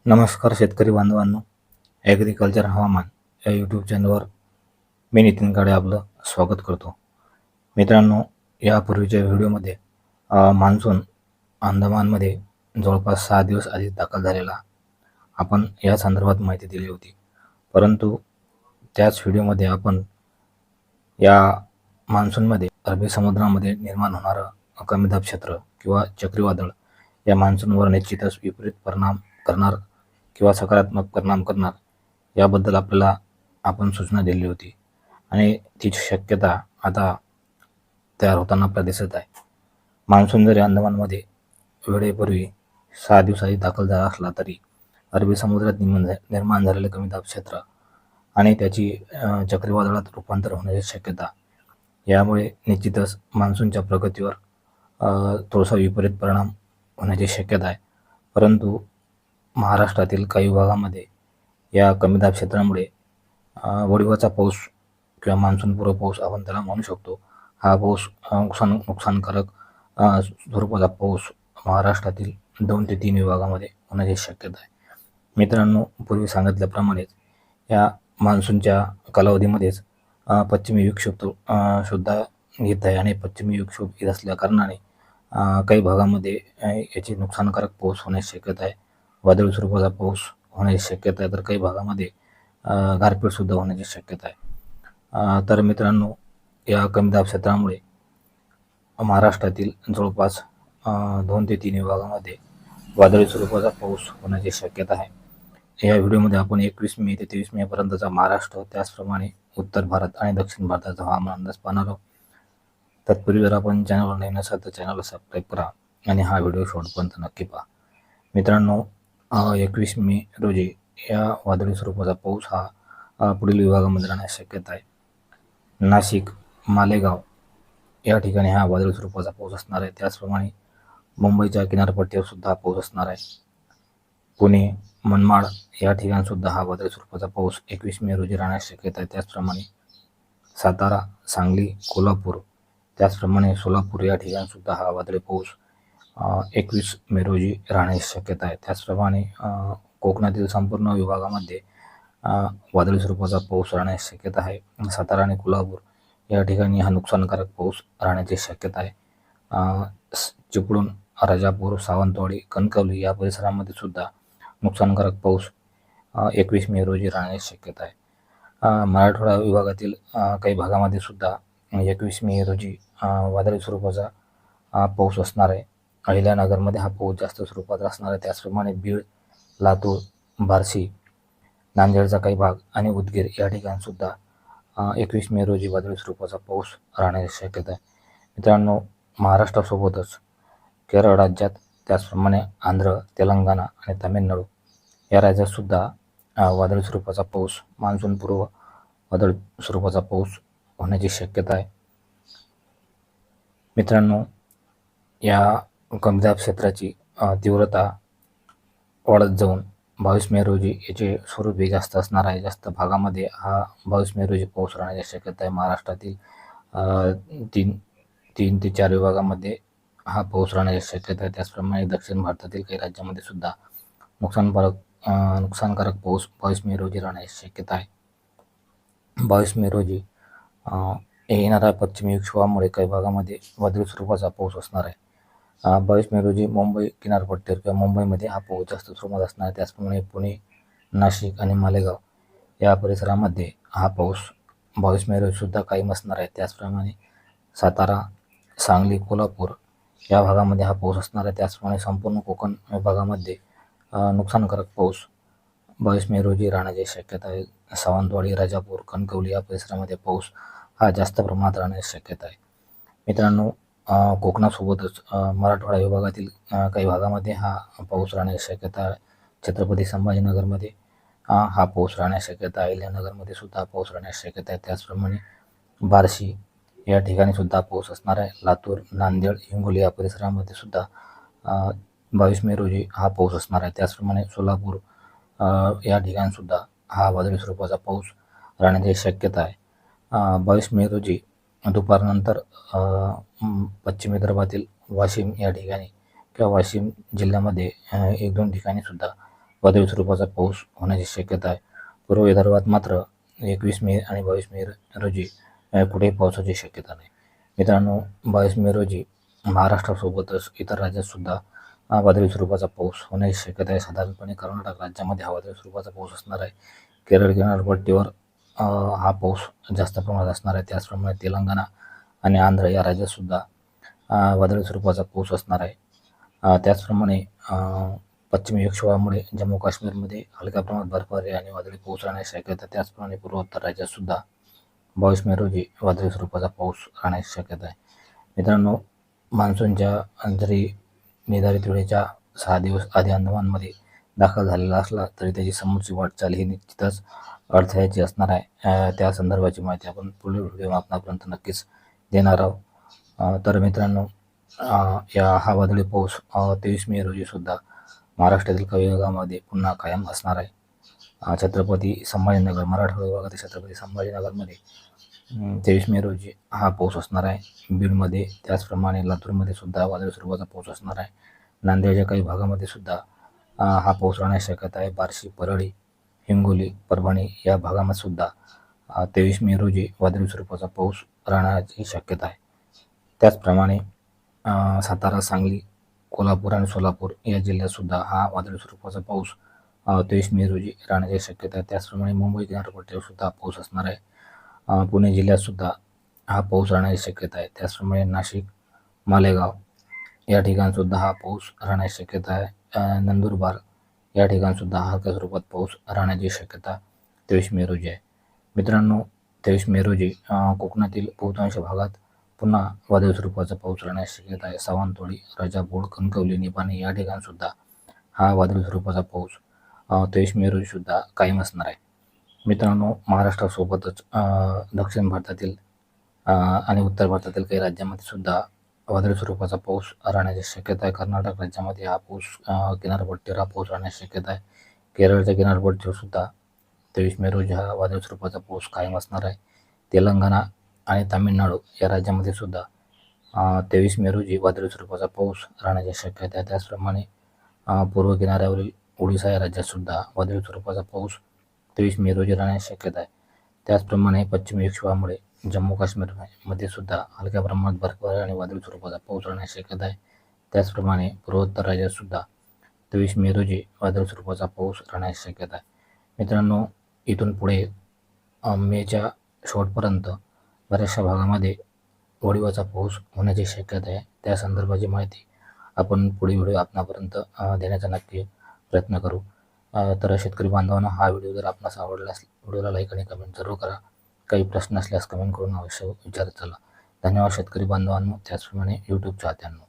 नमस्कार शेतकरी बांधवांनो, ॲग्रिकल्चर हवामान या यूट्यूब चॅनलवर मी नितीन काळे आपलं स्वागत करतो. मित्रांनो, यापूर्वीच्या व्हिडिओमध्ये मान्सून अंदमानमध्ये जवळपास 6 दिवस आधीच दाखल झालेला आपण या संदर्भात माहिती दिली होती. परंतु त्याच व्हिडिओमध्ये आपण या मान्सूनमध्ये अरबी समुद्रामध्ये निर्माण होणारं कमी दाब क्षेत्र किंवा चक्रीवादळ या मान्सूनवर निश्चितच विपरीत परिणाम करणार किंवा सकारात्मक परिणाम करणार याबद्दल आपल्याला आपण सूचना दिली होती आणि तीच शक्यता आता तयार होताना आपल्याला दिसत आहे. मान्सून जरी अंदमानमध्ये वेळेपूर्वी 6 दिवसांनी दाखल झाला असला तरी अरबी समुद्रात निर्माण झालेले कमी दाब क्षेत्र आणि त्याची चक्रीवादळात रूपांतर होण्याची शक्यता यामुळे निश्चितच मान्सूनच्या प्रगतीवर थोडासा विपरीत परिणाम होण्याची शक्यता आहे. परंतु महाराष्ट्रातील काही भागामध्ये या कमी दाब क्षेत्रामुळे वडिवाचा पाऊस किंवा मान्सूनपूर्व पाऊस आपण त्याला म्हणू शकतो. हा पाऊस नुकसानकारक स्वरूपाचा पाऊस महाराष्ट्रातील 2 ते 3 विभागामध्ये होण्याची शक्यता आहे. मित्रांनो, पूर्वी सांगितल्याप्रमाणेच या मान्सूनच्या कालावधीमध्येच पश्चिमी विक्षोभ सुद्धा येत आहे आणि पश्चिमी विक्षोभ येत असल्या कारणाने काही भागामध्ये याची नुकसानकारक पाऊस होण्याची शक्यता आहे. वादळी स्वरूपाचा पाऊस होण्याची शक्यता आहे, तर काही भागामध्ये गारपीटसुद्धा होण्याची शक्यता आहे. तर मित्रांनो, या कमी दाब क्षेत्रामुळे महाराष्ट्रातील जवळपास 2 ते 3 विभागामध्ये वादळी स्वरूपाचा पाऊस होण्याची शक्यता आहे. या व्हिडिओमध्ये आपण 21 मे ते 23 मेपर्यंतचा महाराष्ट्र, त्याचप्रमाणे उत्तर भारत आणि दक्षिण भारताचा हवामान अंदाज पाहणार आहोत. तत्पूर्वी जर आपण चॅनलवर नवीन असाल तर चॅनलला सबस्क्राईब करा आणि हा व्हिडिओ शेवटपर्यंत नक्की पहा. मित्रांनो, 21 मे रोजी या वादळी स्वरूपाचा पाऊस हा पुढील विभागामध्ये राहण्याची शक्यता आहे. नाशिक, मालेगाव या ठिकाणी हा वादळी स्वरूपाचा पाऊस असणार आहे. त्याचप्रमाणे मुंबईच्या किनारपट्टीवर सुद्धा पाऊस असणार आहे. पुणे, मनमाड या ठिकाणी सुद्धा हा वादळी स्वरूपाचा पाऊस 21 मे रोजी राहण्याची शक्यता आहे. त्याचप्रमाणे सातारा, सांगली, कोल्हापूर, त्याचप्रमाणे सोलापूर या ठिकाणी सुद्धा हा वादळी पाऊस 21 मे रोजी राहण्याची शक्यता आहे. त्याचप्रमाणे कोकणातील संपूर्ण विभागामध्ये वादळी स्वरूपाचा पाऊस राहण्याची शक्यता आहे. सातारा आणि कोल्हापूर या ठिकाणी हा नुकसानकारक पाऊस राहण्याची शक्यता आहे. चिपळूण, राजापूर, सावंतवाडी, कणकवली या परिसरामध्ये सुद्धा नुकसानकारक पाऊस 21 मे रोजी राहण्याची शक्यता आहे. मराठवाडा विभागातील काही भागामध्ये सुद्धा 21 मे रोजी वादळी स्वरूपाचा पाऊस असणार आहे. अहिल्यानगरमध्ये हा पाऊस जास्त स्वरूपात असणार आहे. त्याचप्रमाणे बीड, लातूर, बार्शी, नांदेडचा काही भाग आणि उदगीर या ठिकाणी सुद्धा 21 मे रोजी वादळी स्वरूपाचा पाऊस राहण्याची शक्यता आहे. मित्रांनो, महाराष्ट्रासोबतच केरळ राज्यात, त्याचप्रमाणे आंध्र, तेलंगणा आणि तामिळनाडू या राज्यात सुद्धा वादळी स्वरूपाचा पाऊस, मान्सूनपूर्व वादळी स्वरूपाचा पाऊस होण्याची शक्यता आहे. मित्रांनो, या कमी दाब क्षेत्राची तीव्रता वाढत जाऊन 22 मे रोजी याचे स्वरूपही जास्त असणार आहे. जास्त भागामध्ये हा 22 मे रोजी पाऊस राहण्याची शक्यता आहे. महाराष्ट्रातील 3 ते 4 विभागामध्ये हा पाऊस राहण्याची शक्यता आहे. त्याचप्रमाणे दक्षिण भारतातील काही राज्यामध्ये सुद्धा नुकसानकारक पाऊस 22 मे रोजी राहण्याची शक्यता आहे. 22 मे रोजी येणाऱ्या पश्चिमी विक्षोभामुळे काही भागामध्ये वादळी स्वरूपाचा पाऊस असणार आहे. 22 मे रोजी मुंबई किनारपट्टीवर किंवा मुंबईमध्ये हा पाऊस जास्त स्वरूपात असणार आहे. त्याचप्रमाणे पुणे, नाशिक आणि मालेगाव या परिसरामध्ये हा पाऊस 22 मे रोजी सुद्धा कायम असणार आहे. त्याचप्रमाणे सातारा, सांगली, कोल्हापूर या भागामध्ये हा पाऊस असणार आहे. त्याचप्रमाणे संपूर्ण कोकण विभागामध्ये नुकसानकारक पाऊस 22 मे रोजी राहण्याची शक्यता आहे. सावंतवाडी, राजापूर, कणकवली या परिसरामध्ये पाऊस हा जास्त प्रमाणात राहण्याची शक्यता आहे. मित्रांनो, कोकणासोबतच मराठवाडा विभागातील काही भागामध्ये हा पाऊस राहण्याची शक्यता आहे. छत्रपती संभाजीनगरमध्ये हा पाऊस राहण्याची शक्यता आहे. अहिल्यानगरमध्ये सुद्धा पाऊस राहण्याची शक्यता आहे. त्याचप्रमाणे बार्शी या ठिकाणी सुद्धा पाऊस असणार आहे. लातूर, नांदेड, हिंगोली या परिसरामध्ये सुद्धा 22 मे रोजी हा पाऊस असणार आहे. त्याचप्रमाणे सोलापूर या ठिकाणी सुद्धा हा वादळी स्वरूपाचा पाऊस राहण्याची शक्यता आहे. 22 मे रोजी दुपारनंतर पश्चिम विदर्भातील वाशिम या ठिकाणी किंवा वाशिम जिल्ह्यामध्ये 1-2 ठिकाणी सुद्धा वादळी स्वरूपाचा पाऊस होण्याची शक्यता आहे. पूर्व विदर्भात मात्र 21 मे आणि 22 मे रोजी कुठेही पावसाची शक्यता नाही. मित्रांनो, 22 मे रोजी महाराष्ट्रासोबतच इतर राज्यात सुद्धा वादळी स्वरूपाचा पाऊस होण्याची शक्यता आहे. साधारणपणे कर्नाटक राज्यामध्ये हा वादळी स्वरूपाचा पाऊस असणार आहे. केरळ किनारपट्टीवर हा पाऊस जास्त प्रमाणात असणार आहे. त्याचप्रमाणे तेलंगणा आणि आंध्र या राज्यात सुद्धा वादळी स्वरूपाचा पाऊस असणार आहे. त्याचप्रमाणे पश्चिमी विक्षोभामुळे जम्मू काश्मीरमध्ये हलक्या प्रमाणात बर्फवृष्टी आणि वादळी पाऊस राहण्याची शक्यता. त्याचप्रमाणे पूर्वोत्तर राज्यात सुद्धा 22 मे रोजी वादळी स्वरूपाचा पाऊस राहण्याची शक्यता आहे. मित्रांनो, मान्सूनच्या जरी निर्धारित वेळेच्या 6 दिवस आधी अंदमानमध्ये दाखल झालेला असला तरी त्याची समोरची वाटचाल ही निश्चितच अडथळ्याची असणार आहे. त्या संदर्भाची माहिती आपण पुढील व्हिडिओ आपणापर्यंत नक्कीच देणार आहोत. तर मित्रांनो, हा वादळी पाऊस 23 मे रोजी सुद्धा महाराष्ट्रातील काही भागामध्ये पुन्हा कायम असणार आहे. छत्रपती संभाजीनगर, मराठवाडा विभागातील छत्रपती संभाजीनगरमध्ये 23 मे रोजी हा पाऊस असणार आहे. बीडमध्ये, त्याचप्रमाणे लातूरमध्ये सुद्धा वादळी स्वरूपाचा पाऊस असणार आहे. नांदेडच्या काही भागामध्ये सुद्धा हा पाऊस राहण्याची शक्यता आहे. बार्शी, परळी, हिंगोली, परभणी या भागामध्ये सुद्धा 23 मे रोजी वादळी स्वरूपाचा पाऊस राहण्याची शक्यता आहे. त्याचप्रमाणे सातारा, सांगली, कोल्हापूर आणि सोलापूर या जिल्ह्यात सुद्धा हा वादळी स्वरूपाचा पाऊस 23 मे रोजी राहण्याची शक्यता आहे. त्याचप्रमाणे मुंबई किनारपट्टीवर सुद्धा पाऊस असणार आहे. पुणे जिल्ह्यात सुद्धा हा पाऊस राहण्याची शक्यता आहे. त्याचप्रमाणे नाशिक, मालेगाव या ठिकाणी सुद्धा हा पाऊस राहण्याची शक्यता आहे. नंदुरबार या ठिकाणी सुद्धा हलक्या स्वरूपात पाऊस राहण्याची शक्यता 23 मे रोजी आहे. मित्रांनो, 23 मे रोजी कोकणातील बहुतांश भागात पुन्हा वादळी स्वरूपाचा पाऊस राहण्याची शक्यता आहे. सावंतवाडी, राजापूर, कणकवली, निपाणी या ठिकाणी सुद्धा हा वादळी स्वरूपाचा पाऊस 23 मे रोजी सुद्धा कायम असणार आहे. मित्रांनो, महाराष्ट्रासोबतच दक्षिण भारतातील आणि उत्तर भारतातील काही राज्यामध्ये सुद्धा वादळी स्वरूपाचा पाऊस राहण्याची शक्यता आहे. कर्नाटक राज्यामध्ये हा पाऊस किनारपट्टीवर हा पाऊस राहण्याची शक्यता आहे. केरळच्या किनारपट्टीवर सुद्धा 23 मे रोजी हा वादळी स्वरूपाचा पाऊस कायम असणार आहे. तेलंगणा आणि तामिळनाडू या राज्यामध्ये सुद्धा 23 मे रोजी वादळी स्वरूपाचा पाऊस राहण्याची शक्यता आहे. त्याचप्रमाणे पूर्व किनाऱ्यावरील ओडिशा या राज्यात सुद्धा वादळी स्वरूपाचा पाऊस 23 मे रोजी राहण्याची शक्यता आहे. त्याचप्रमाणे पश्चिमी विक्षोभामुळे जम्मू काश्मीरमध्ये सुद्धा हलक्या प्रमाणात बर्फवृष्टी आणि वादळी स्वरूपाचा पाऊस राहण्याची शक्यता आहे. त्याचप्रमाणे पूर्वोत्तर राज्यात सुद्धा 23 मे रोजी वादळी स्वरूपाचा पाऊस राहण्याची शक्यता आहे. मित्रांनो, इथून पुढे मेच्या शेवटपर्यंत बऱ्याचशा भागामध्ये वळीवाचा पाऊस होण्याची शक्यता आहे. त्या संदर्भाची माहिती आपण पुढील व्हिडिओ आपणापर्यंत देण्याचा नक्की प्रयत्न करू. तर शेतकरी बांधवांनो, हा व्हिडिओ जर आपणास आवडला असेल व्हिडिओला लाईक आणि कमेंट जरूर करा. काही प्रश्न असल्यास कमेंट करून अवश्य विचारत चला. धन्यवाद शेतकरी बांधवांनो, त्याचप्रमाणे यूट्यूब चाहत्यांनो.